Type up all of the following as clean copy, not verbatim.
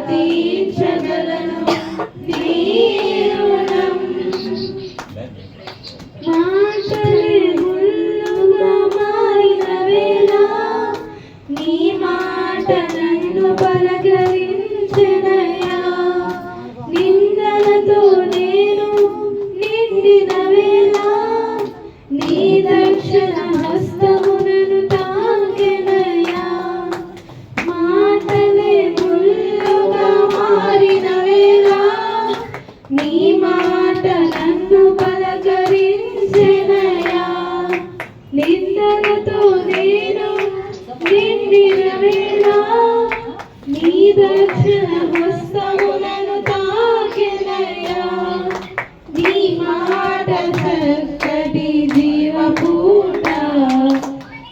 తీర్చగలను నీ రుణం. మాటలే ముళ్ళుగా మారిన వేళ నీ మాట నన్ను పలకరించెనయ్యా. నిందలతో నేను నిండిన వేళ నీ దక్షిణ హస్తము నన్ను తాకెనయ్యా. మాటలే ముళ్ళుగా మారిన వేళ నీ మాట నన్ను పలకరించెనయ్యా. నిందలతో నేను నిండిన వేళ నీ దక్షిణ హస్తము నన్ను తాకెనయ్యా. నీ మాట చక్కటి జీవపూట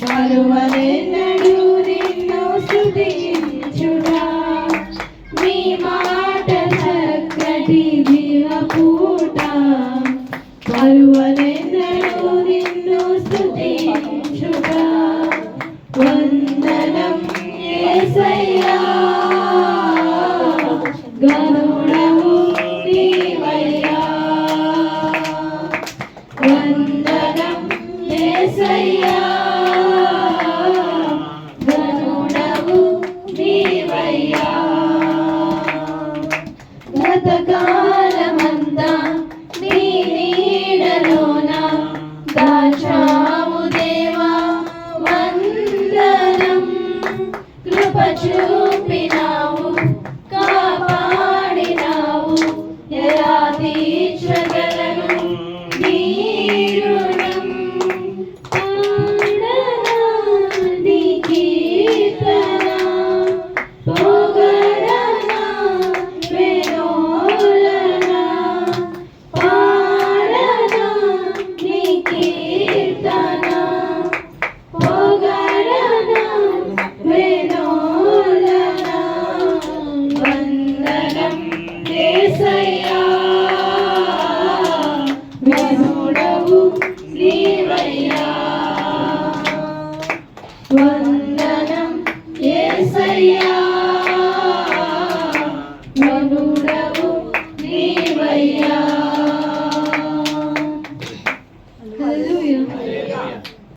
మరువనెన్నడూ నిన్ను స్తుతించుట. నీ మాట చక్కటి జీవపూట మరువనెన్నడూ నిన్ను స్తుతించుట. వందనం యేసయ్యా, గనుడవు నీవయ్యా. వందనం యేసయ్యా, గనుడవు నీవయ్యా. బ్రతకా